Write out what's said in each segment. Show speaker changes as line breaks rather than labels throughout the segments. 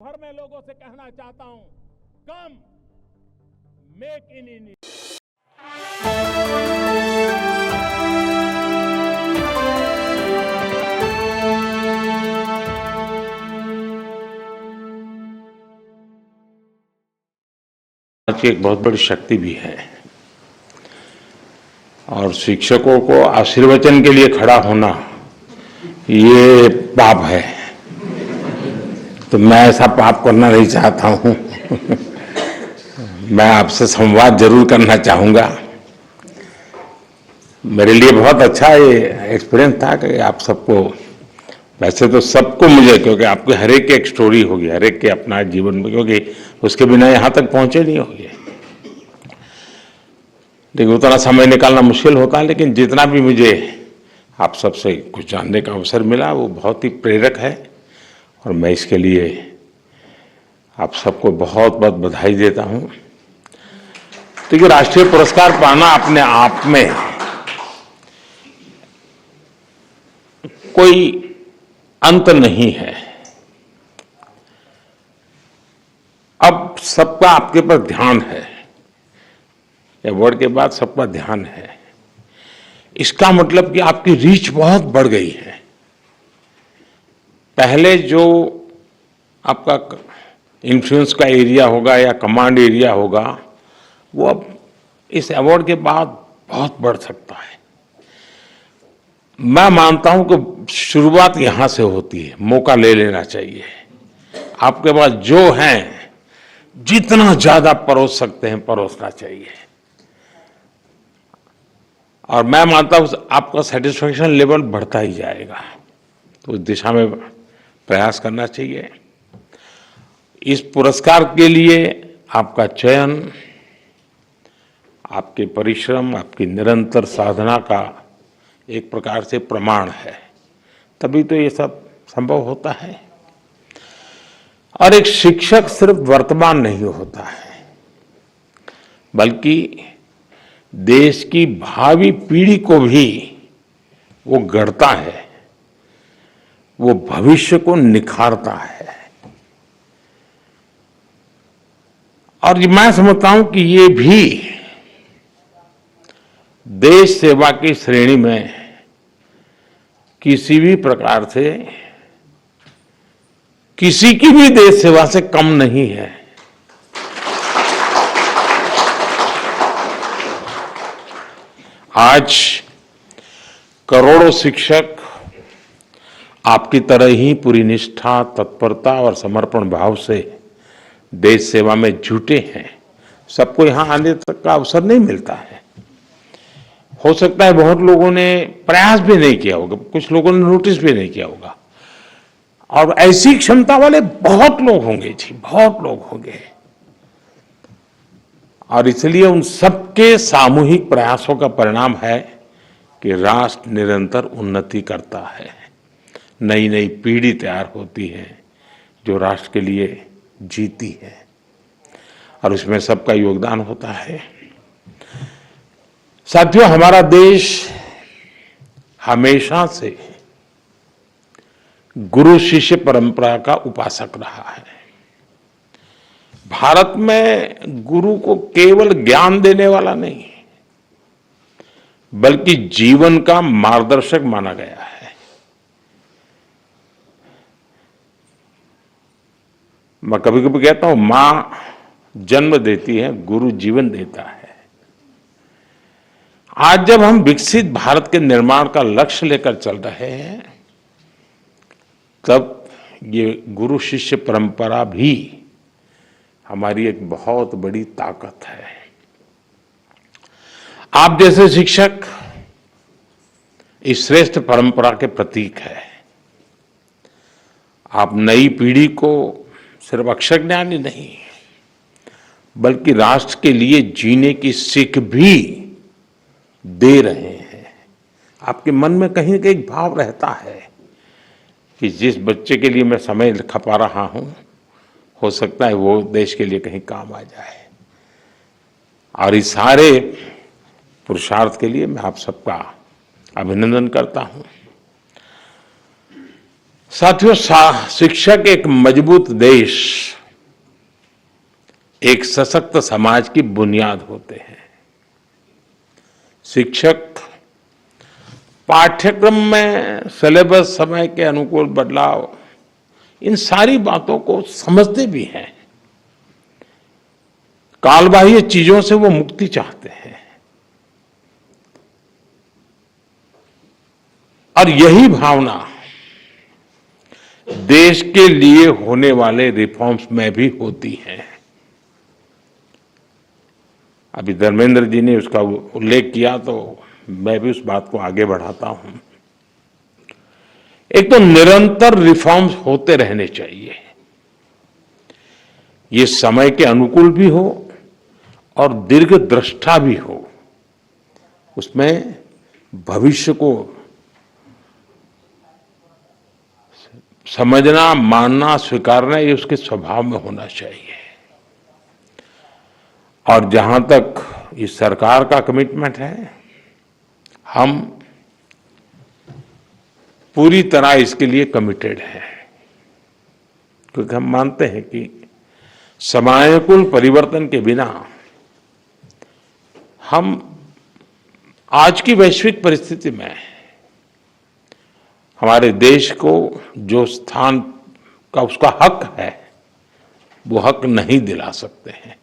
भर में लोगों से कहना चाहता हूं, कम मेक इन इंडिया।
की एक बहुत बड़ी शक्ति भी है और शिक्षकों को आशीर्वचन के लिए खड़ा होना ये पाप है, तो मैं ऐसा पाप करना नहीं चाहता हूं। मैं आपसे संवाद जरूर करना चाहूंगा। मेरे लिए बहुत अच्छा ये एक्सपीरियंस था कि आप सबको, वैसे तो सबको मुझे, क्योंकि आपके हर एक की एक स्टोरी होगी, हर एक के अपना जीवन में, क्योंकि उसके बिना यहां तक पहुंचे नहीं होंगे, लेकिन उतना समय निकालना मुश्किल होता है। लेकिन जितना भी मुझे आप सबसे कुछ जानने का अवसर मिला वो बहुत ही प्रेरक है और मैं इसके लिए आप सबको बहुत बहुत बधाई देता हूं। देखिए, राष्ट्रीय पुरस्कार पाना अपने आप में कोई अंत नहीं है। अब सबका आपके पर ध्यान है, अवार्ड के बाद सबका ध्यान है। इसका मतलब कि आपकी रीच बहुत बढ़ गई है। पहले जो आपका इन्फ्लुएंस का एरिया होगा या कमांड एरिया होगा, वो अब इस अवार्ड के बाद बहुत बढ़ सकता है। मैं मानता हूं कि शुरुआत यहां से होती है, मौका ले लेना चाहिए। आपके पास जो है, जितना ज्यादा परोस सकते हैं परोसना चाहिए, और मैं मानता हूं आपका सेटिस्फेक्शन लेवल बढ़ता ही जाएगा। तो उस दिशा में प्रयास करना चाहिए। इस पुरस्कार के लिए आपका चयन आपके परिश्रम, आपकी निरंतर साधना का एक प्रकार से प्रमाण है, तभी तो ये सब संभव होता है। और एक शिक्षक सिर्फ वर्तमान नहीं होता है, बल्कि देश की भावी पीढ़ी को भी वो गढ़ता है, वो भविष्य को निखारता है। और मैं समझता हूं कि ये भी देश सेवा की श्रेणी में किसी भी प्रकार से, किसी की भी देश सेवा से कम नहीं है। आज करोड़ों शिक्षक आपकी तरह ही पूरी निष्ठा, तत्परता और समर्पण भाव से देश सेवा में जुटे हैं। सबको यहां आने तक का अवसर नहीं मिलता है। हो सकता है बहुत लोगों ने प्रयास भी नहीं किया होगा, कुछ लोगों ने नोटिस भी नहीं किया होगा, और ऐसी क्षमता वाले बहुत लोग होंगे जी, बहुत लोग होंगे। और इसलिए उन सबके सामूहिक प्रयासों का परिणाम है कि राष्ट्र निरंतर उन्नति करता है। नई नई पीढ़ी तैयार होती है जो राष्ट्र के लिए जीती है, और उसमें सबका योगदान होता है। साथियों, हमारा देश हमेशा से गुरु शिष्य परंपरा का उपासक रहा है। भारत में गुरु को केवल ज्ञान देने वाला नहीं, बल्कि जीवन का मार्गदर्शक माना गया है। मैं कभी कभी कहता हूं, मां जन्म देती है, गुरु जीवन देता है। आज जब हम विकसित भारत के निर्माण का लक्ष्य लेकर चल रहे हैं, तब ये गुरु शिष्य परंपरा भी हमारी एक बहुत बड़ी ताकत है। आप जैसे शिक्षक इस श्रेष्ठ परंपरा के प्रतीक है। आप नई पीढ़ी को सिर्फ अक्षर ज्ञान ही नहीं, बल्कि राष्ट्र के लिए जीने की सीख भी दे रहे हैं। आपके मन में कहीं ना कहीं भाव रहता है कि जिस बच्चे के लिए मैं समय खपा रहा हूं, हो सकता है वो देश के लिए कहीं काम आ जाए। और इस सारे पुरुषार्थ के लिए मैं आप सबका अभिनंदन करता हूं। साथियों, शिक्षक एक मजबूत देश, एक सशक्त समाज की बुनियाद होते हैं। शिक्षक पाठ्यक्रम में सिलेबस, समय के अनुकूल बदलाव, इन सारी बातों को समझते भी हैं। कालबाह्य चीजों से वो मुक्ति चाहते हैं और यही भावना देश के लिए होने वाले रिफॉर्म्स में भी होती है। अभी धर्मेंद्र जी ने उसका उल्लेख किया तो मैं भी उस बात को आगे बढ़ाता हूं। एक तो निरंतर रिफॉर्म्स होते रहने चाहिए, ये समय के अनुकूल भी हो और दीर्घदृष्टा भी हो, उसमें भविष्य को समझना, मानना, स्वीकारना, ये उसके स्वभाव में होना चाहिए। और जहां तक इस सरकार का कमिटमेंट है, हम पूरी तरह इसके लिए कमिटेड हैं, क्योंकि हम मानते हैं कि समयानुकूल परिवर्तन के बिना हम आज की वैश्विक परिस्थिति में हमारे देश को जो स्थान का उसका हक है, वो हक नहीं दिला सकते हैं।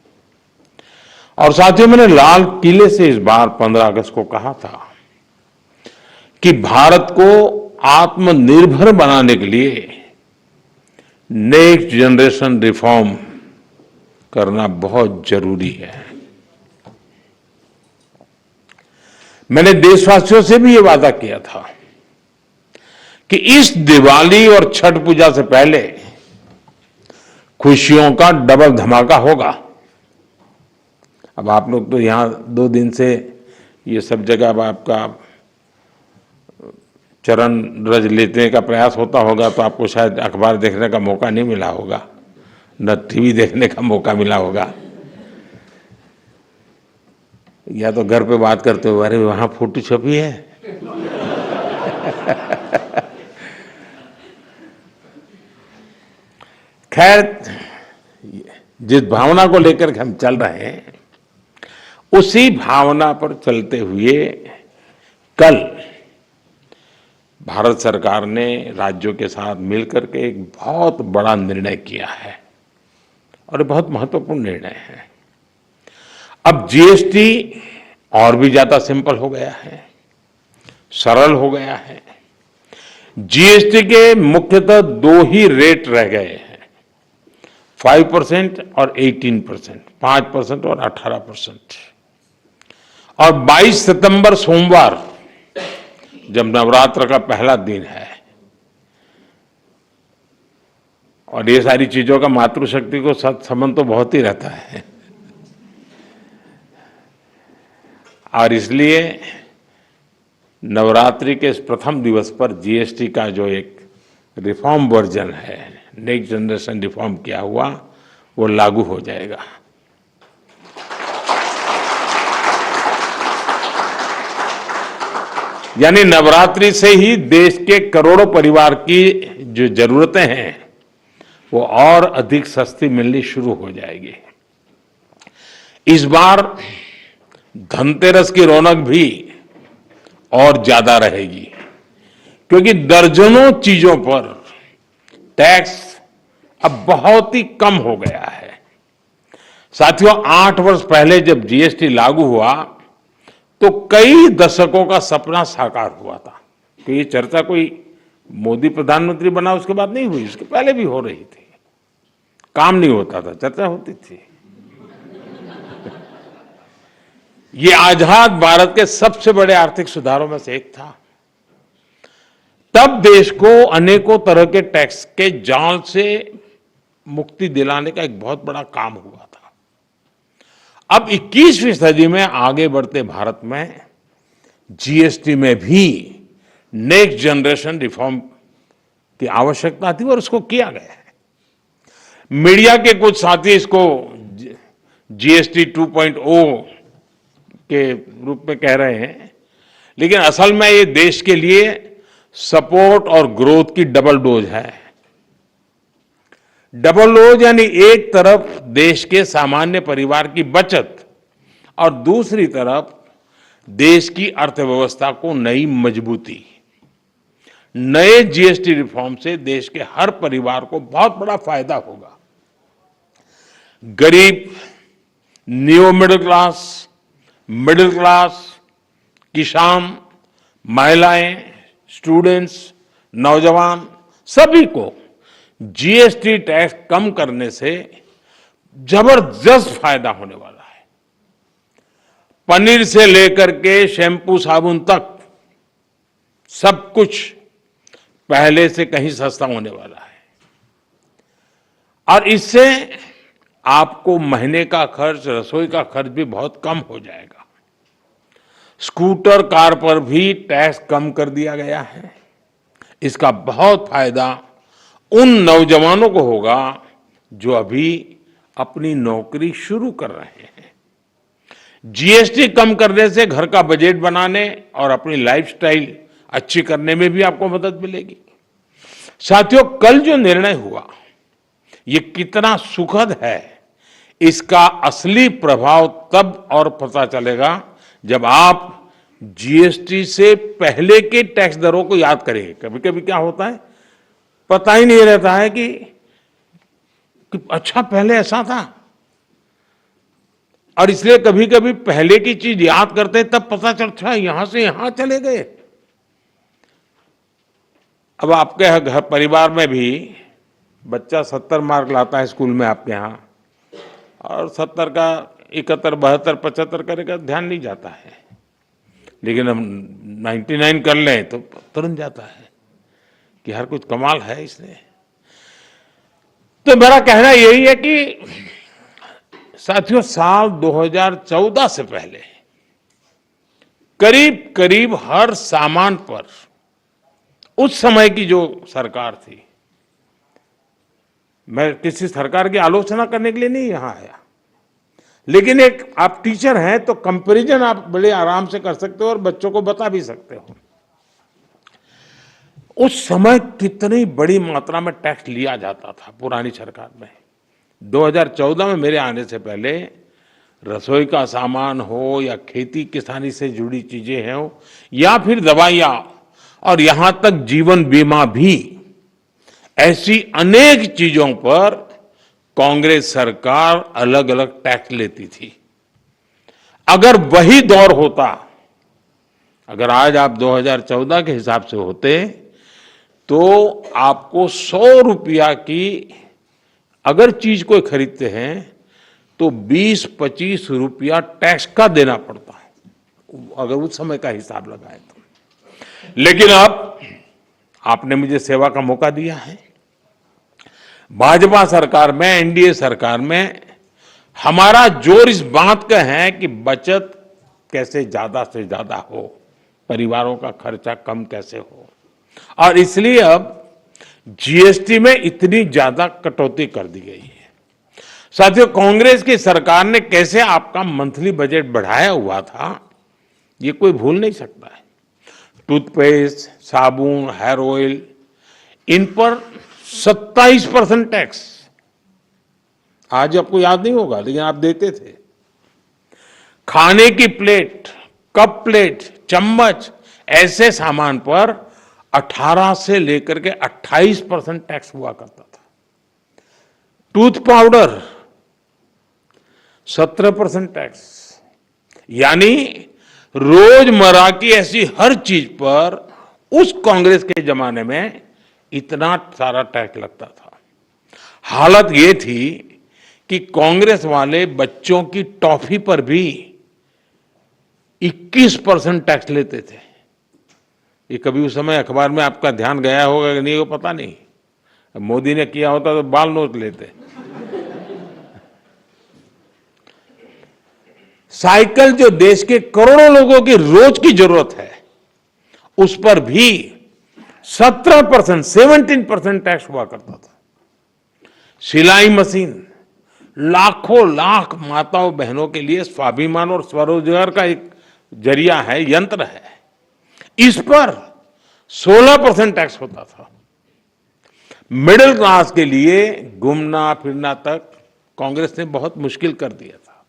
और साथियों, मैंने लाल किले से इस बार 15 अगस्त को कहा था कि भारत को आत्मनिर्भर बनाने के लिए नेक्स्ट जनरेशन रिफॉर्म करना बहुत जरूरी है। मैंने देशवासियों से भी ये वादा किया था कि इस दिवाली और छठ पूजा से पहले खुशियों का डबल धमाका होगा। अब आप लोग तो यहां 2 दिन से ये सब जगह अब आपका चरण रज लेने का प्रयास होता होगा, तो आपको शायद अखबार देखने का मौका नहीं मिला होगा, न टीवी देखने का मौका मिला होगा, या तो घर पे बात करते हो, अरे वहां फोटो छपी है। खैर, जिस भावना को लेकर हम चल रहे हैं, उसी भावना पर चलते हुए कल भारत सरकार ने राज्यों के साथ मिलकर के एक बहुत बड़ा निर्णय किया है और बहुत महत्वपूर्ण निर्णय है। अब जीएसटी और भी ज्यादा सिंपल हो गया है, सरल हो गया है। जीएसटी के मुख्यतः 2 ही रेट रह गए हैं, 5% और 18%, 5% और 18%। और 22 सितंबर सोमवार, जब नवरात्र का पहला दिन है, और ये सारी चीजों का मातृशक्ति को संबंध तो बहुत ही रहता है, और इसलिए नवरात्रि के इस प्रथम दिवस पर जीएसटी का जो एक रिफॉर्म वर्जन है, नेक्स्ट जनरेशन रिफॉर्म किया हुआ, वो लागू हो जाएगा। यानी नवरात्रि से ही देश के करोड़ों परिवार की जो जरूरतें हैं, वो और अधिक सस्ती मिलनी शुरू हो जाएगी। इस बार धनतेरस की रौनक भी और ज्यादा रहेगी, क्योंकि दर्जनों चीजों पर टैक्स अब बहुत ही कम हो गया है। साथियों, 8 वर्ष पहले जब जीएसटी लागू हुआ तो कई दशकों का सपना साकार हुआ था। कि ये चर्चा कोई मोदी प्रधानमंत्री बना उसके बाद नहीं हुई, उसके पहले भी हो रही थी। काम नहीं होता था, चर्चा होती थी। ये आजाद भारत के सबसे बड़े आर्थिक सुधारों में से एक था। तब देश को अनेकों तरह के टैक्स के जाल से मुक्ति दिलाने का एक बहुत बड़ा काम हुआ था। अब 21वीं सदी में आगे बढ़ते भारत में जीएसटी में भी नेक्स्ट जनरेशन रिफॉर्म की आवश्यकता थी और उसको किया गया है। मीडिया के कुछ साथी इसको जीएसटी 2.0 के रूप में कह रहे हैं, लेकिन असल में ये देश के लिए सपोर्ट और ग्रोथ की डबल डोज है। डबल डोज यानी एक तरफ देश के सामान्य परिवार की बचत और दूसरी तरफ देश की अर्थव्यवस्था को नई मजबूती। नए जीएसटी रिफॉर्म से देश के हर परिवार को बहुत बड़ा फायदा होगा। गरीब, न्यू मिडिल क्लास, किसान, महिलाएं, स्टूडेंट्स, नौजवान सभी को जीएसटी टैक्स कम करने से जबरदस्त फायदा होने वाला है। पनीर से लेकर के शैंपू साबुन तक सब कुछ पहले से कहीं सस्ता होने वाला है और इससे आपको महीने का खर्च, रसोई का खर्च भी बहुत कम हो जाएगा। स्कूटर, कार पर भी टैक्स कम कर दिया गया है। इसका बहुत फायदा उन नौजवानों को होगा जो अभी अपनी नौकरी शुरू कर रहे हैं। जीएसटी कम करने से घर का बजट बनाने और अपनी लाइफस्टाइल अच्छी करने में भी आपको मदद मिलेगी। साथियों, कल जो निर्णय हुआ ये कितना सुखद है, इसका असली प्रभाव तब और पता चलेगा जब आप जीएसटी से पहले के टैक्स दरों को याद करेंगे। कभी कभी क्या होता है, पता ही नहीं रहता है कि अच्छा पहले ऐसा था, और इसलिए कभी कभी पहले की चीज याद करते हैं तब पता चलता है यहां से यहां चले गए। अब आपके घर परिवार में भी बच्चा 70 मार्क लाता है स्कूल में आपके यहां, और 70 का 71, 72, 75 करेगा ध्यान नहीं जाता है, लेकिन हम 99 कर लें तो तुरंत जाता है कि हर कुछ कमाल है इसने। तो मेरा कहना यही है कि साथियों, साल 2014 से पहले करीब करीब हर सामान पर, उस समय की जो सरकार थी, मैं किसी सरकार की आलोचना करने के लिए नहीं यहां आया, लेकिन एक आप टीचर हैं तो कंपैरिजन आप बड़े आराम से कर सकते हो और बच्चों को बता भी सकते हो। उस समय कितनी बड़ी मात्रा में टैक्स लिया जाता था पुरानी सरकार में। 2014 में मेरे आने से पहले रसोई का सामान हो या खेती किसानी से जुड़ी चीजें हो या फिर दवाइयां और यहां तक जीवन बीमा भी, ऐसी अनेक चीजों पर कांग्रेस सरकार अलग अलग टैक्स लेती थी। अगर वही दौर होता, अगर आज आप 2014 के हिसाब से होते तो आपको 100 रुपया की अगर चीज कोई खरीदते हैं तो 20-25 रुपया टैक्स का देना पड़ता है, अगर उस समय का हिसाब लगाए तो। लेकिन अब आपने मुझे सेवा का मौका दिया है। भाजपा सरकार में, एनडीए सरकार में हमारा जोर इस बात का है कि बचत कैसे ज्यादा से ज्यादा हो, परिवारों का खर्चा कम कैसे हो, और इसलिए अब जीएसटी में इतनी ज्यादा कटौती कर दी गई है। साथियों, कांग्रेस की सरकार ने कैसे आपका मंथली बजट बढ़ाया हुआ था ये कोई भूल नहीं सकता है। टूथपेस्ट, साबुन, हेयर ऑयल, इन पर 27% टैक्स, आज आपको याद नहीं होगा लेकिन आप देते थे। खाने की प्लेट, कप प्लेट, चम्मच, ऐसे सामान पर 18 से लेकर के 28% टैक्स हुआ करता था। टूथ पाउडर 17% टैक्स, यानी रोजमर्रा की ऐसी हर चीज पर उस कांग्रेस के जमाने में इतना सारा टैक्स लगता था। हालत ये थी कि कांग्रेस वाले बच्चों की टॉफी पर भी 21% टैक्स लेते थे। ये कभी उस समय अखबार में आपका ध्यान गया होगा कि नहीं हो पता नहीं, मोदी ने किया होता तो बाल नोच लेते। साइकिल जो देश के करोड़ों लोगों की रोज की जरूरत है, उस पर भी 17% टैक्स हुआ करता था। सिलाई मशीन लाखों लाख माताओं बहनों के लिए स्वाभिमान और स्वरोजगार का एक जरिया है, यंत्र है। इस पर 16% टैक्स होता था। मिडिल क्लास के लिए घूमना फिरना तक कांग्रेस ने बहुत मुश्किल कर दिया था।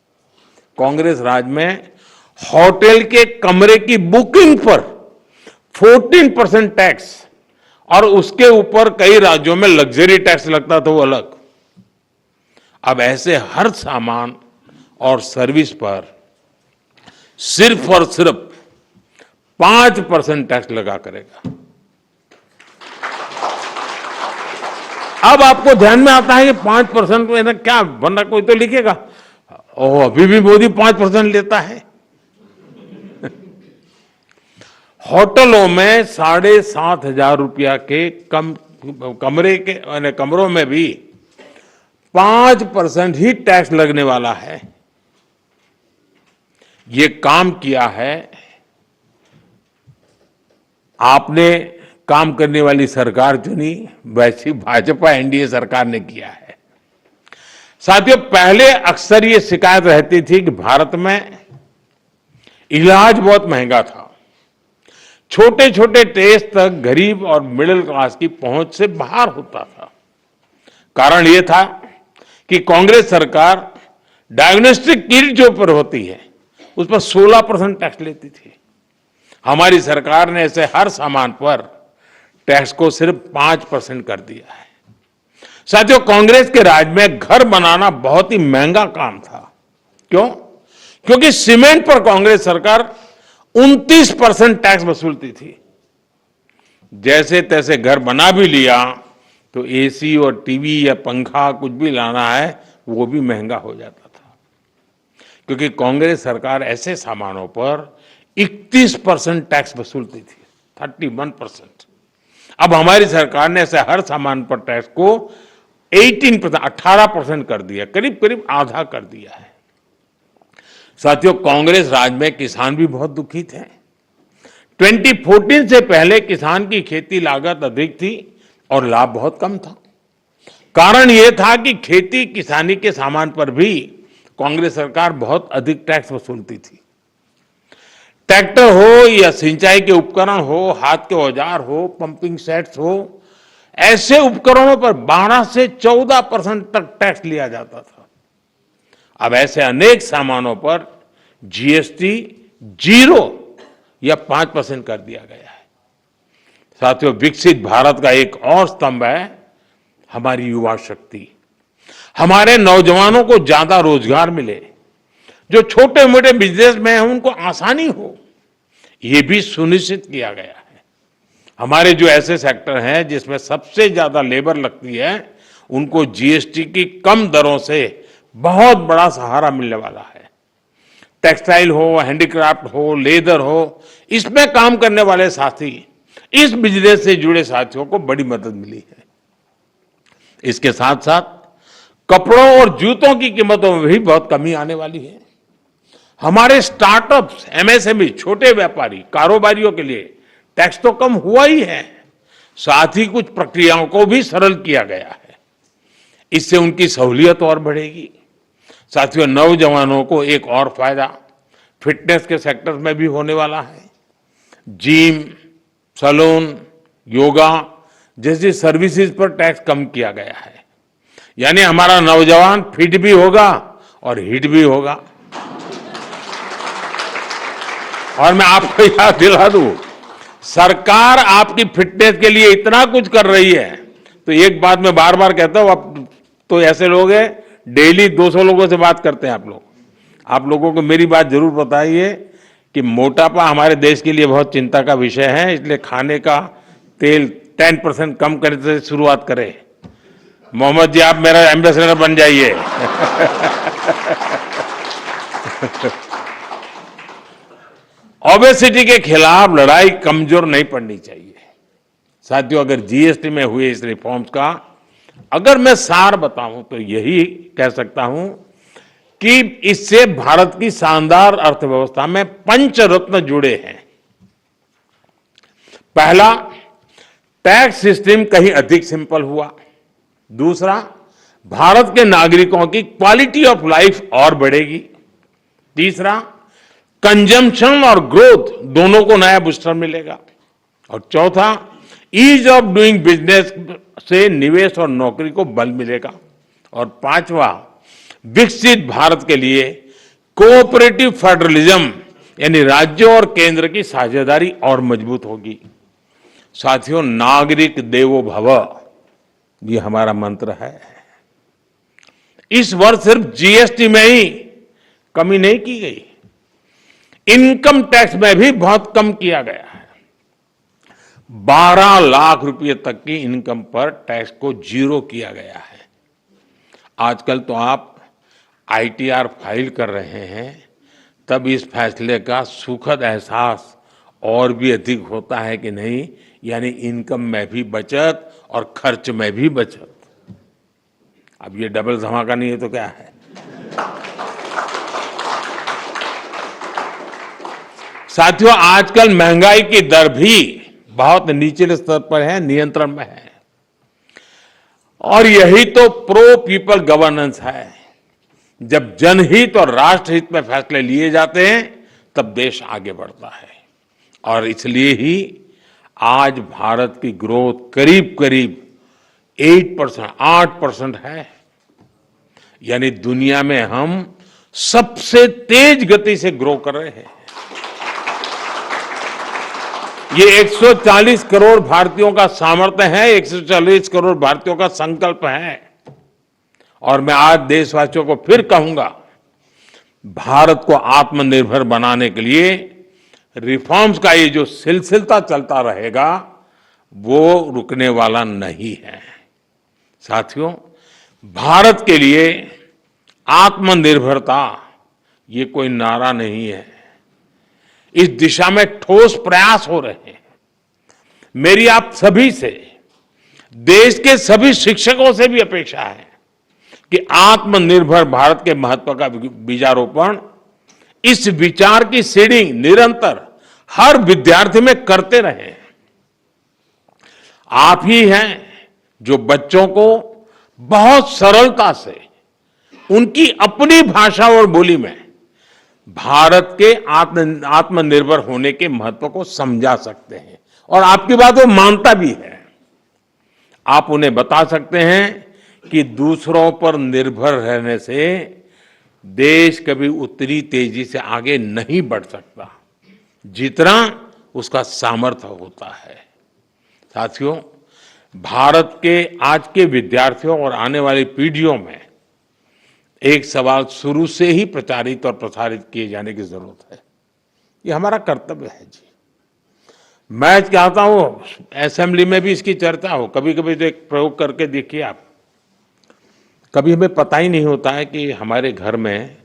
कांग्रेस राज में होटल के कमरे की बुकिंग पर 14% टैक्स और उसके ऊपर कई राज्यों में लग्जरी टैक्स लगता था, वो अलग। अब ऐसे हर सामान और सर्विस पर सिर्फ और सिर्फ 5% टैक्स लगा करेगा। अब आपको ध्यान में आता है कि 5% में ना क्या, वरना कोई तो लिखेगा ओह अभी भी मोदी 5% लेता है। होटलों में 7,500 रुपया के कमरों में भी 5% ही टैक्स लगने वाला है। ये काम किया है आपने, काम करने वाली सरकार चुनी, वैसी भाजपा एनडीए सरकार ने किया है। साथियों, पहले अक्सर ये शिकायत रहती थी कि भारत में इलाज बहुत महंगा था, छोटे छोटे टेस्ट तक गरीब और मिडिल क्लास की पहुंच से बाहर होता था। कारण यह था कि कांग्रेस सरकार डायग्नोस्टिक किट जो पर होती है उस पर 16% टैक्स लेती थी। हमारी सरकार ने ऐसे हर सामान पर टैक्स को सिर्फ 5% कर दिया है। साथियों, कांग्रेस के राज में घर बनाना बहुत ही महंगा काम था। क्यों? क्योंकि सीमेंट पर कांग्रेस सरकार 29% टैक्स वसूलती थी। जैसे तैसे घर बना भी लिया तो एसी और टीवी या पंखा कुछ भी लाना है वो भी महंगा हो जाता था, क्योंकि कांग्रेस सरकार ऐसे सामानों पर 31% टैक्स वसूलती थी, 31%। अब हमारी सरकार ने ऐसे हर सामान पर टैक्स को 18% कर दिया, करीब करीब आधा कर दिया है। साथियों, कांग्रेस राज में किसान भी बहुत दुखी थे। 2014 से पहले किसान की खेती लागत अधिक थी और लाभ बहुत कम था। कारण यह था कि खेती किसानी के सामान पर भी कांग्रेस सरकार बहुत अधिक टैक्स वसूलती थी। ट्रैक्टर हो या सिंचाई के उपकरण हो, हाथ के औजार हो, पंपिंग सेट्स हो, ऐसे उपकरणों पर 12 से 14% तक टैक्स लिया जाता था। अब ऐसे अनेक सामानों पर जीएसटी 0 या 5% कर दिया गया है। साथियों, विकसित भारत का एक और स्तंभ है हमारी युवा शक्ति। हमारे नौजवानों को ज्यादा रोजगार मिले, जो छोटे मोटे बिजनेस में हैं उनको आसानी हो, ये भी सुनिश्चित किया गया है। हमारे जो ऐसे सेक्टर हैं जिसमें सबसे ज्यादा लेबर लगती है, उनको जीएसटी की कम दरों से बहुत बड़ा सहारा मिलने वाला है। टेक्सटाइल हो, हैंडीक्राफ्ट हो, लेदर हो, इसमें काम करने वाले साथी, इस बिजनेस से जुड़े साथियों को बड़ी मदद मिली है। इसके साथ साथ कपड़ों और जूतों की कीमतों में भी बहुत कमी आने वाली है। हमारे स्टार्टअप्स, एमएसएमई, छोटे व्यापारी, कारोबारियों के लिए टैक्स तो कम हुआ ही है, साथ ही कुछ प्रक्रियाओं को भी सरल किया गया है। इससे उनकी सहूलियत और बढ़ेगी। साथियों, नौजवानों को एक और फायदा फिटनेस के सेक्टर में भी होने वाला है। जिम, सैलून, योगा जैसी सर्विसेज पर टैक्स कम किया गया है। यानी हमारा नौजवान फिट भी होगा और हिट भी होगा। और मैं आपको याद दिला दूं, सरकार आपकी फिटनेस के लिए इतना कुछ कर रही है, तो एक बात मैं बार बार कहता हूं, अब तो ऐसे लोग हैं डेली 200 लोगों से बात करते हैं आप लोगों को मेरी बात जरूर बताइए कि मोटापा हमारे देश के लिए बहुत चिंता का विषय है। इसलिए खाने का तेल 10% कम करने से शुरुआत करें। मोहम्मद जी, आप मेरा एम्बेसडर बन जाइए। ओबेसिटी के खिलाफ लड़ाई कमजोर नहीं पड़नी चाहिए। साथियों, अगर जीएसटी में हुए इस रिफॉर्म्स का अगर मैं सार बताऊं तो यही कह सकता हूं कि इससे भारत की शानदार अर्थव्यवस्था में पंचरत्न जुड़े हैं। पहला, टैक्स सिस्टम कहीं अधिक सिंपल हुआ। दूसरा, भारत के नागरिकों की क्वालिटी ऑफ लाइफ और बढ़ेगी। तीसरा, कंजम्पशन और ग्रोथ दोनों को नया बूस्टर मिलेगा। और चौथा, ईज ऑफ डूइंग बिजनेस से निवेश और नौकरी को बल मिलेगा। और पांचवा, विकसित भारत के लिए कोऑपरेटिव फेडरलिज्म यानी राज्यों और केंद्र की साझेदारी और मजबूत होगी। साथियों, नागरिक देवो भव ये हमारा मंत्र है। इस वर्ष सिर्फ जीएसटी में ही कमी नहीं की गई, इनकम टैक्स में भी बहुत कम किया गया है। 12 लाख रुपए तक की इनकम पर टैक्स को जीरो किया गया है। आजकल तो आप आईटीआर फाइल कर रहे हैं, तब इस फैसले का सुखद एहसास और भी अधिक होता है कि नहीं, यानी इनकम में भी बचत और खर्च में भी बचत। अब ये डबल धमाका नहीं है तो क्या है। साथियों, आजकल महंगाई की दर भी बहुत निचले स्तर पर है, नियंत्रण में है। और यही तो प्रो पीपल गवर्नेंस है। जब जनहित और राष्ट्रहित में फैसले लिए जाते हैं तब देश आगे बढ़ता है। और इसलिए ही आज भारत की ग्रोथ करीब करीब 8% है। यानी दुनिया में हम सबसे तेज गति से ग्रो कर रहे हैं। ये 140 करोड़ भारतीयों का सामर्थ्य है, 140 करोड़ भारतीयों का संकल्प है। और मैं आज देशवासियों को फिर कहूंगा, भारत को आत्मनिर्भर बनाने के लिए रिफॉर्म्स का ये जो सिलसिला चलता रहेगा वो रुकने वाला नहीं है। साथियों, भारत के लिए आत्मनिर्भरता ये कोई नारा नहीं है, इस दिशा में ठोस प्रयास हो रहे हैं। मेरी आप सभी से, देश के सभी शिक्षकों से भी अपेक्षा है कि आत्मनिर्भर भारत के महत्व का बीजारोपण, इस विचार की सीडिंग निरंतर हर विद्यार्थी में करते रहें। आप ही हैं जो बच्चों को बहुत सरलता से उनकी अपनी भाषा और बोली में भारत के आत्मनिर्भर होने के महत्व को समझा सकते हैं। और आपकी बात वो मानता भी है। आप उन्हें बता सकते हैं कि दूसरों पर निर्भर रहने से देश कभी उतनी तेजी से आगे नहीं बढ़ सकता जितना उसका सामर्थ्य होता है। साथियों, भारत के आज के विद्यार्थियों और आने वाली पीढ़ियों में एक सवाल शुरू से ही प्रचारित और प्रसारित किए जाने की जरूरत है। ये हमारा कर्तव्य है जी। मैं चाहता हूं असेंबली में भी इसकी चर्चा हो। कभी कभी तो एक प्रयोग करके देखिए आप, कभी हमें पता ही नहीं होता है कि हमारे घर में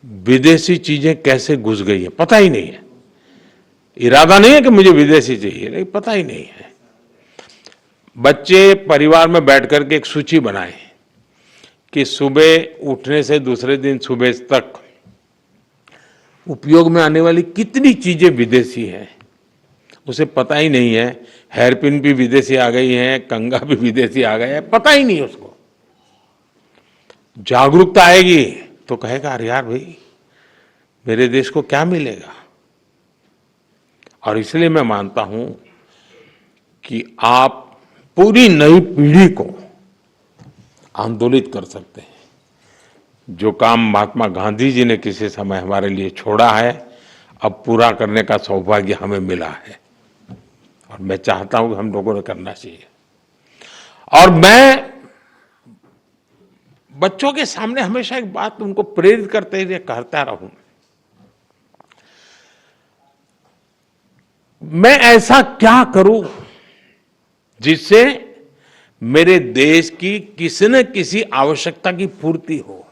विदेशी चीजें कैसे घुस गई है, पता ही नहीं है। इरादा नहीं है कि मुझे विदेशी चाहिए, लेकिन पता ही नहीं है। बच्चे परिवार में बैठ करके एक सूची बनाएं कि सुबह उठने से दूसरे दिन सुबह तक उपयोग में आने वाली कितनी चीजें विदेशी हैं, उसे पता ही नहीं है। हेयरपिन भी विदेशी आ गई है, कंघा भी विदेशी आ गया है, पता ही नहीं उसको। जागरूकता आएगी तो कहेगा अरे यार भाई, मेरे देश को क्या मिलेगा। और इसलिए मैं मानता हूं कि आप पूरी नई पीढ़ी को आंदोलित कर सकते हैं। जो काम महात्मा गांधी जी ने किसी समय हमारे लिए छोड़ा है, अब पूरा करने का सौभाग्य हमें मिला है। और मैं चाहता हूं कि हम लोगों ने करना चाहिए। और मैं बच्चों के सामने हमेशा एक बात उनको प्रेरित करते हुए कहता रहूं, मैं ऐसा क्या करूं जिससे मेरे देश की किसी न किसी आवश्यकता की पूर्ति हो।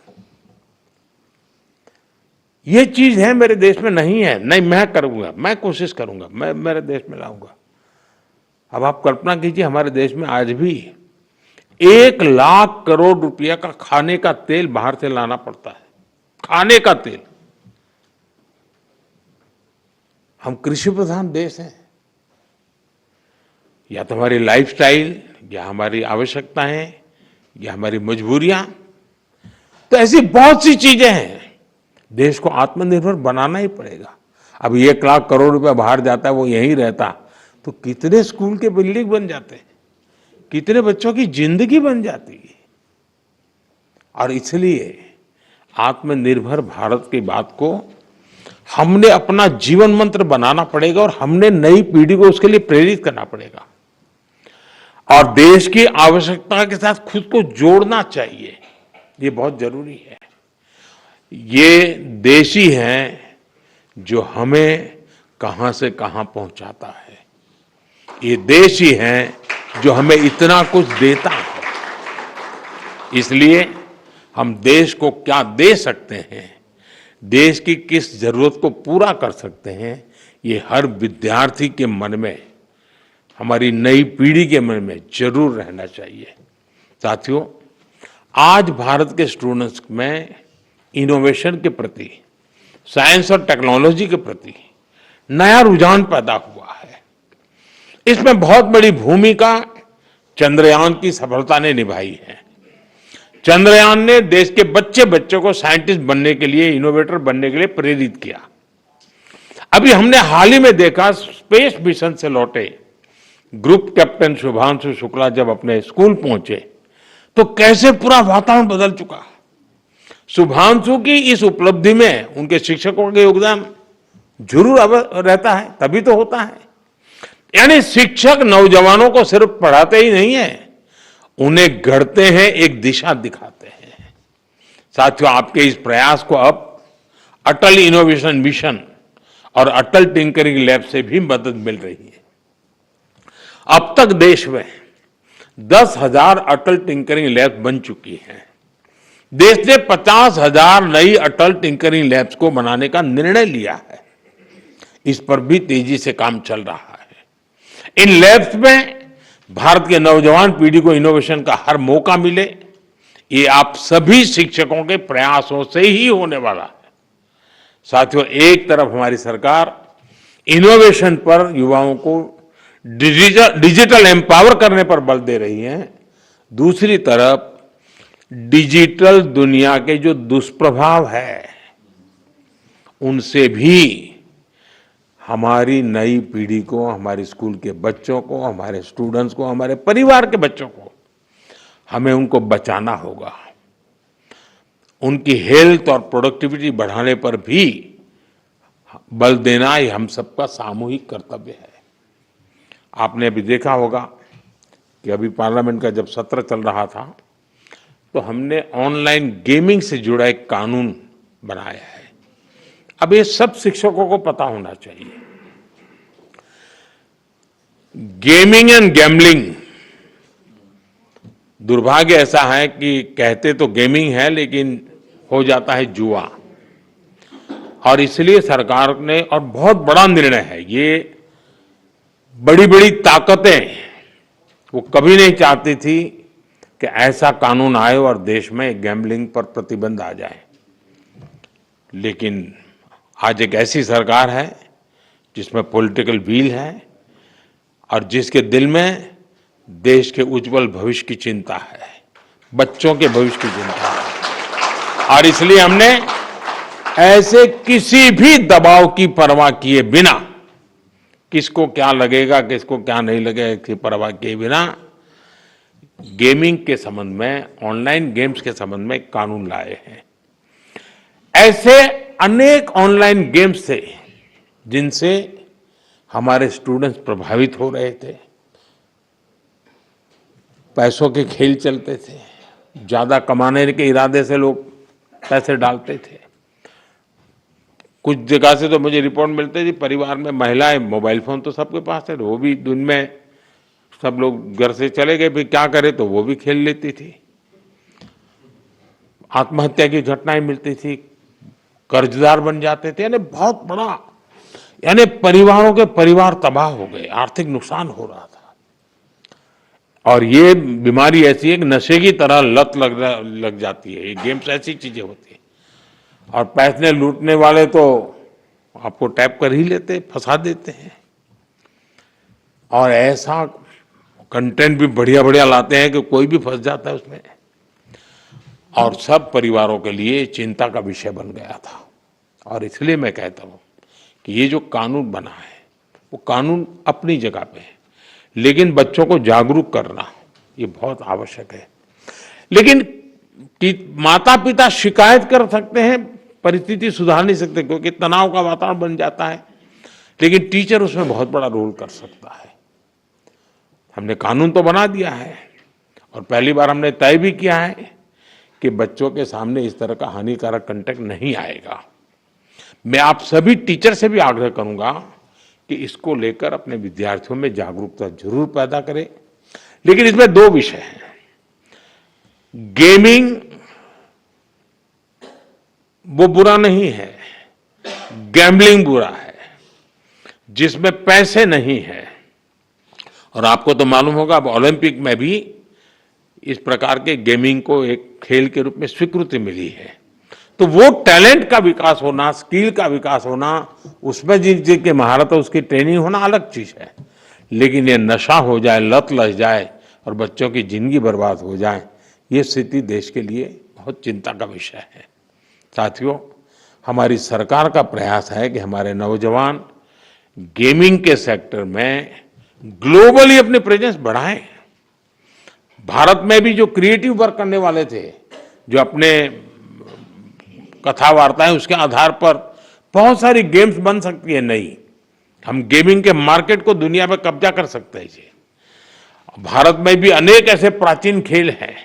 यह चीज है मेरे देश में नहीं है, नहीं मैं करूंगा, मैं कोशिश करूंगा, मैं मेरे देश में लाऊंगा। अब आप कल्पना कीजिए, हमारे देश में आज भी 1 लाख करोड़ रुपया का खाने का तेल बाहर से लाना पड़ता है। खाने का तेल। हम कृषि प्रधान देश हैं। या तो हमारी लाइफस्टाइल, या हमारी आवश्यकताएं, या हमारी मजबूरियां, तो ऐसी बहुत सी चीजें हैं। देश को आत्मनिर्भर बनाना ही पड़ेगा। अब 1 लाख करोड़ रुपया बाहर जाता है, वो यहीं रहता तो कितने स्कूल के बिल्डिंग बन जाते हैं, कितने बच्चों की जिंदगी बन जाती है। और इसलिए आत्मनिर्भर भारत की बात को हमने अपना जीवन मंत्र बनाना पड़ेगा और हमने नई पीढ़ी को उसके लिए प्रेरित करना पड़ेगा और देश की आवश्यकता के साथ खुद को जोड़ना चाहिए। ये बहुत जरूरी है। ये देश ही है जो हमें कहां से कहां पहुंचाता है। ये देश ही है जो हमें इतना कुछ देता है। इसलिए हम देश को क्या दे सकते हैं, देश की किस जरूरत को पूरा कर सकते हैं, ये हर विद्यार्थी के मन में, हमारी नई पीढ़ी के मन में जरूर रहना चाहिए। साथियों, आज भारत के स्टूडेंट्स में इनोवेशन के प्रति, साइंस और टेक्नोलॉजी के प्रति नया रुझान पैदा हुआ है। इसमें बहुत बड़ी भूमिका चंद्रयान की सफलता ने निभाई है। चंद्रयान ने देश के बच्चों को साइंटिस्ट बनने के लिए, इनोवेटर बनने के लिए प्रेरित किया। अभी हमने हाल ही में देखा, स्पेस मिशन से लौटे ग्रुप कैप्टन शुभांशु शुक्ला जब अपने स्कूल पहुंचे तो कैसे पूरा वातावरण बदल चुका। शुभांशु की इस उपलब्धि में उनके शिक्षकों का योगदान जरूर रहता है, तभी तो होता है। यानी शिक्षक नौजवानों को सिर्फ पढ़ाते ही नहीं है, उन्हें गढ़ते हैं, एक दिशा दिखाते हैं। साथियों, आपके इस प्रयास को अब अटल इनोवेशन मिशन और अटल टिंकरिंग लैब से भी मदद मिल रही है। अब तक देश में 10,000 अटल टिंकरिंग लैब बन चुकी हैं। देश ने 50,000 नई अटल टिंकरिंग लैब्स को बनाने का निर्णय लिया है। इस पर भी तेजी से काम चल रहा है। इन लैब्स में भारत के नौजवान पीढ़ी को इनोवेशन का हर मौका मिले, ये आप सभी शिक्षकों के प्रयासों से ही होने वाला है। साथियों, एक तरफ हमारी सरकार इनोवेशन पर युवाओं को डिजिटल एम्पावर करने पर बल दे रही है, दूसरी तरफ डिजिटल दुनिया के जो दुष्प्रभाव है उनसे भी हमारी नई पीढ़ी को, हमारे स्कूल के बच्चों को, हमारे स्टूडेंट्स को, हमारे परिवार के बच्चों को, हमें उनको बचाना होगा। उनकी हेल्थ और प्रोडक्टिविटी बढ़ाने पर भी बल देना ये हम सबका सामूहिक कर्तव्य है। आपने अभी देखा होगा कि अभी पार्लियामेंट का जब सत्र चल रहा था तो हमने ऑनलाइन गेमिंग से जुड़ा एक कानून बनाया है। अब ये सब शिक्षकों को पता होना चाहिए। गेमिंग एंड गैम्बलिंग, दुर्भाग्य ऐसा है कि कहते तो गेमिंग है लेकिन हो जाता है जुआ। और इसलिए सरकार ने, और बहुत बड़ा निर्णय है ये, बड़ी बड़ी ताकतें वो कभी नहीं चाहती थी कि ऐसा कानून आए और देश में गैम्बलिंग पर प्रतिबंध आ जाए। लेकिन आज एक ऐसी सरकार है जिसमें पॉलिटिकल विल है और जिसके दिल में देश के उज्जवल भविष्य की चिंता है, बच्चों के भविष्य की चिंता है। और इसलिए हमने ऐसे किसी भी दबाव की परवाह किए बिना, किसको क्या लगेगा, किसको क्या नहीं लगेगा, इसकी परवाह किए बिना गेमिंग के संबंध में, ऑनलाइन गेम्स के संबंध में कानून लाए हैं। ऐसे अनेक ऑनलाइन गेम्स थे जिनसे हमारे स्टूडेंट्स प्रभावित हो रहे थे। पैसों के खेल चलते थे, ज्यादा कमाने के इरादे से लोग पैसे डालते थे। कुछ जगह से तो मुझे रिपोर्ट मिलते थी, परिवार में महिलाएं, मोबाइल फोन तो सबके पास है, वो भी दिन में सब लोग घर से चले गए, फिर क्या करे, तो वो भी खेल लेती थी। आत्महत्या की घटनाएं मिलती थी, कर्जदार बन जाते थे। यानी बहुत बड़ा, यानी परिवारों के परिवार तबाह हो गए, आर्थिक नुकसान हो रहा था। और ये बीमारी ऐसी है कि नशे की तरह लत लग जाती है। ये गेम्स ऐसी चीजें होती है और पैसे लूटने वाले तो आपको टैप कर ही लेते, फंसा देते हैं। और ऐसा कंटेंट भी बढ़िया बढ़िया लाते हैं कि कोई भी फंस जाता है उसमें। और सब परिवारों के लिए चिंता का विषय बन गया था। और इसलिए मैं कहता हूं कि ये जो कानून बना है वो कानून अपनी जगह पे है, लेकिन बच्चों को जागरूक करना ये बहुत आवश्यक है। लेकिन माता पिता शिकायत कर सकते हैं, परिस्थिति सुधार नहीं सकते क्योंकि तनाव का वातावरण बन जाता है, लेकिन टीचर उसमें बहुत बड़ा रोल कर सकता है। हमने कानून तो बना दिया है और पहली बार हमने तय भी किया है कि बच्चों के सामने इस तरह का हानिकारक कंटेंट नहीं आएगा। मैं आप सभी टीचर से भी आग्रह करूंगा कि इसको लेकर अपने विद्यार्थियों में जागरूकता जरूर पैदा करें। लेकिन इसमें 2 विषय हैं। गेमिंग वो बुरा नहीं है, गैम्बलिंग बुरा है, जिसमें पैसे नहीं है। और आपको तो मालूम होगा अब ओलंपिक में भी इस प्रकार के गेमिंग को एक खेल के रूप में स्वीकृति मिली है। तो वो टैलेंट का विकास होना, स्किल का विकास होना, उसमें जिनकी महारत है उसकी ट्रेनिंग होना अलग चीज है। लेकिन ये नशा हो जाए, लत लग जाए और बच्चों की जिंदगी बर्बाद हो जाए, ये स्थिति देश के लिए बहुत चिंता का विषय है। साथियों, हमारी सरकार का प्रयास है कि हमारे नौजवान गेमिंग के सेक्टर में ग्लोबली अपनी प्रेजेंस बढ़ाएं। भारत में भी जो क्रिएटिव वर्क करने वाले थे, जो अपने कथा वार्ताएं उसके आधार पर बहुत सारी गेम्स बन सकती है नई, हम गेमिंग के मार्केट को दुनिया में कब्जा कर सकते हैं जी। भारत में भी अनेक ऐसे प्राचीन खेल हैं,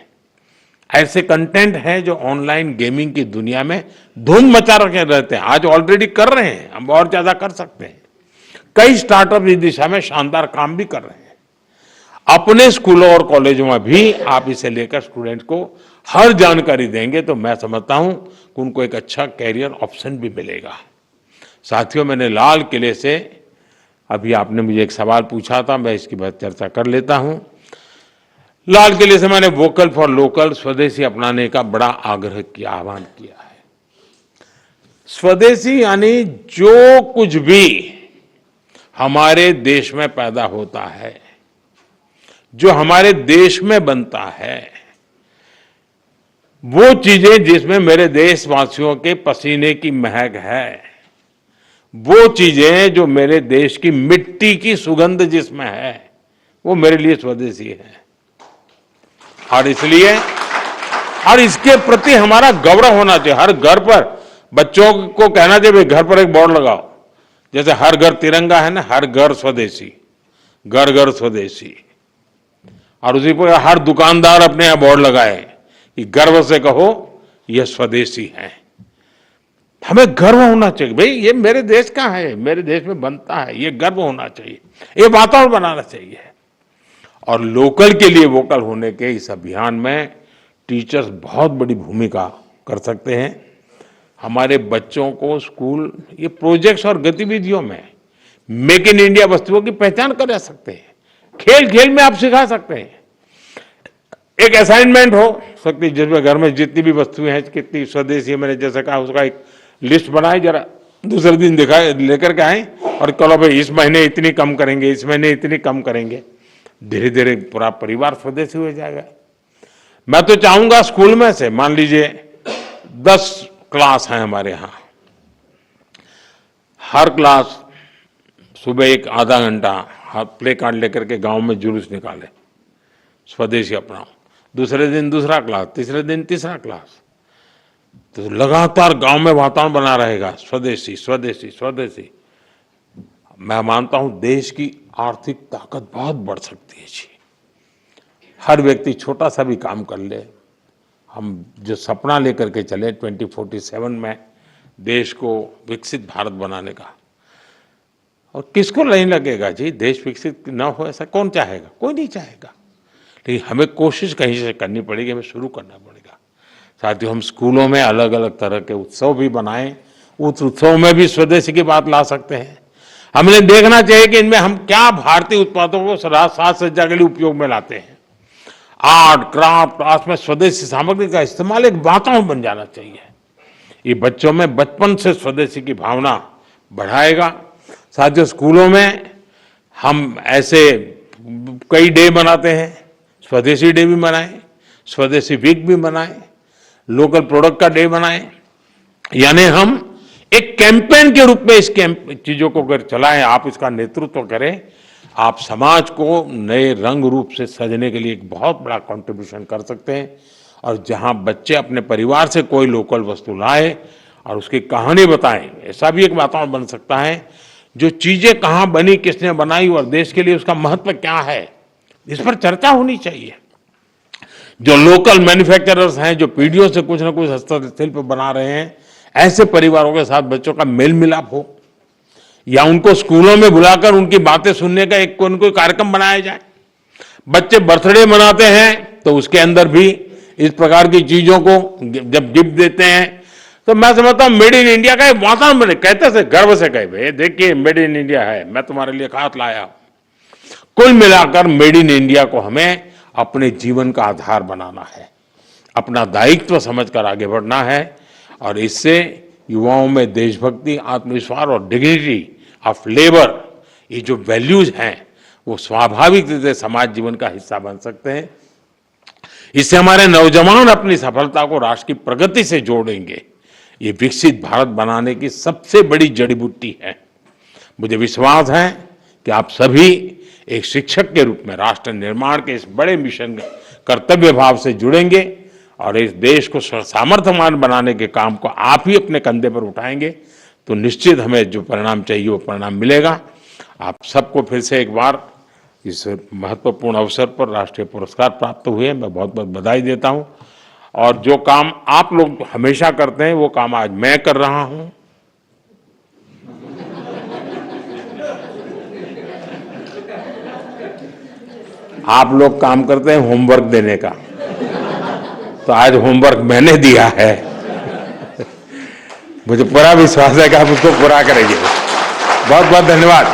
ऐसे कंटेंट हैं जो ऑनलाइन गेमिंग की दुनिया में धूम मचा रखे रहते हैं। आज ऑलरेडी कर रहे हैं, हम और ज्यादा कर सकते हैं। कई स्टार्टअप इस दिशा में शानदार काम भी कर रहे हैं। अपने स्कूलों और कॉलेजों में भी आप इसे लेकर स्टूडेंट को हर जानकारी देंगे तो मैं समझता हूं कि उनको एक अच्छा कैरियर ऑप्शन भी मिलेगा। साथियों, मैंने लाल किले से, अभी आपने मुझे एक सवाल पूछा था, मैं इसकी बात चर्चा कर लेता हूं। लाल किले से मैंने वोकल फॉर लोकल, स्वदेशी अपनाने का बड़ा आग्रह किया, आह्वान किया है। स्वदेशी यानी जो कुछ भी हमारे देश में पैदा होता है, जो हमारे देश में बनता है, वो चीजें जिसमें मेरे देशवासियों के पसीने की महक है, वो चीजें जो मेरे देश की मिट्टी की सुगंध जिसमें है, वो मेरे लिए स्वदेशी है। और इसलिए और इसके प्रति हमारा गौरव होना चाहिए। हर घर पर बच्चों को कहना चाहिए, घर पर एक बोर्ड लगाओ, जैसे हर घर तिरंगा है ना, हर घर स्वदेशी, घर घर स्वदेशी। और उसी पर हर दुकानदार अपने यहाँ बोर्ड लगाए कि गर्व से कहो ये स्वदेशी है। हमें गर्व होना चाहिए, भाई ये मेरे देश का है, मेरे देश में बनता है, ये गर्व होना चाहिए, ये वातावरण बनाना चाहिए। और लोकल के लिए वोकल होने के इस अभियान में टीचर्स बहुत बड़ी भूमिका कर सकते हैं। हमारे बच्चों को स्कूल ये प्रोजेक्ट्स और गतिविधियों में मेक इन इंडिया वस्तुओं की पहचान कर सकते हैं। खेल खेल में आप सिखा सकते हैं। एक असाइनमेंट हो सकती है जिसमें घर में जितनी भी वस्तुएं हैं, कितनी स्वदेशी है, मैंने जैसे कहा उसका एक लिस्ट बनाए, जरा दूसरे दिन दिखाए लेकर के आए और कहो भाई इस महीने इतनी कम करेंगे, इस महीने इतनी कम करेंगे। धीरे धीरे पूरा परिवार स्वदेशी हो जाएगा। मैं तो चाहूंगा स्कूल में से, मान लीजिए 10 क्लास हैं हमारे यहाँ, हर क्लास सुबह एक आधा घंटा प्ले कार्ड लेकर के गांव में जुलूस निकाले, स्वदेशी अपनाओ। दूसरे दिन दूसरा क्लास, तीसरे दिन तीसरा क्लास, तो लगातार गांव में वातावरण बना रहेगा स्वदेशी स्वदेशी स्वदेशी। मैं मानता हूं देश की आर्थिक ताकत बहुत बढ़ सकती है जी। हर व्यक्ति छोटा सा भी काम कर ले, हम जो सपना लेकर के चले 2047 में देश को विकसित भारत बनाने का, और किसको नहीं लगेगा जी देश विकसित ना हो, ऐसा कौन चाहेगा? कोई नहीं चाहेगा। लेकिन हमें कोशिश कहीं से करनी पड़ेगी, हमें शुरू करना पड़ेगा। साथियों, हम स्कूलों में अलग अलग तरह के उत्सव भी बनाएं, उस उत्सव में भी स्वदेशी की बात ला सकते हैं। हमने देखना चाहिए कि इनमें हम क्या भारतीय उत्पादों को साज सज्जा के लिए उपयोग में लाते हैं। आर्ट क्राफ्ट, आज में स्वदेशी सामग्री का इस्तेमाल एक वातावरण बन जाना चाहिए। ये बच्चों में बचपन से स्वदेशी की भावना बढ़ाएगा। साथियों, स्कूलों में हम ऐसे कई डे मनाते हैं, स्वदेशी डे भी मनाएं, स्वदेशी वीक भी मनाएं, लोकल प्रोडक्ट का डे मनाएं। यानी हम एक कैंपेन के रूप में इस चीजों को अगर चलाएं, आप इसका नेतृत्व करें, आप समाज को नए रंग रूप से सजने के लिए एक बहुत बड़ा कंट्रीब्यूशन कर सकते हैं। और जहां बच्चे अपने परिवार से कोई लोकल वस्तु लाए और उसकी कहानी बताएं, ऐसा भी एक वातावरण बन सकता है। जो चीजें कहाँ बनी, किसने बनाई और देश के लिए उसका महत्व क्या है, इस पर चर्चा होनी चाहिए। जो लोकल मैन्युफैक्चरर्स हैं, जो पीढ़ियों से कुछ ना कुछ हस्तशिल्प बना रहे हैं, ऐसे परिवारों के साथ बच्चों का मेल मिलाप हो, या उनको स्कूलों में बुलाकर उनकी बातें सुनने का एक कोई कार्यक्रम बनाया जाए। बच्चे बर्थडे मनाते हैं तो उसके अंदर भी इस प्रकार की चीजों को जब गिफ्ट देते हैं, तो मैं समझता हूं मेड इन इंडिया का एक वातावरण बने। कहते से गर्व से कहे, भाई देखिए मेड इन इंडिया है, मैं तुम्हारे लिए खास लाया। कुल मिलाकर मेड इन इंडिया को हमें अपने जीवन का आधार बनाना है, अपना दायित्व समझकर आगे बढ़ना है। और इससे युवाओं में देशभक्ति, आत्मविश्वास और डिग्निटी ऑफ लेबर, ये जो वैल्यूज हैं, वो स्वाभाविक रूप से समाज जीवन का हिस्सा बन सकते हैं। इससे हमारे नौजवान अपनी सफलता को राष्ट्र की प्रगति से जोड़ेंगे। ये विकसित भारत बनाने की सबसे बड़ी जड़ी बूटी है। मुझे विश्वास है कि आप सभी एक शिक्षक के रूप में राष्ट्र निर्माण के इस बड़े मिशन कर्तव्य भाव से जुड़ेंगे और इस देश को सामर्थ्यवान बनाने के काम को आप ही अपने कंधे पर उठाएंगे, तो निश्चित हमें जो परिणाम चाहिए वो परिणाम मिलेगा। आप सबको फिर से एक बार इस महत्वपूर्ण अवसर पर राष्ट्रीय पुरस्कार प्राप्त हुए, मैं बहुत बहुत बधाई देता हूं। और जो काम आप लोग हमेशा करते हैं, वो काम आज मैं कर रहा हूं। आप लोग काम करते हैं होमवर्क देने का, तो आज होमवर्क मैंने दिया है। मुझे पूरा विश्वास है कि आप उसको पूरा करेंगे। बहुत बहुत धन्यवाद।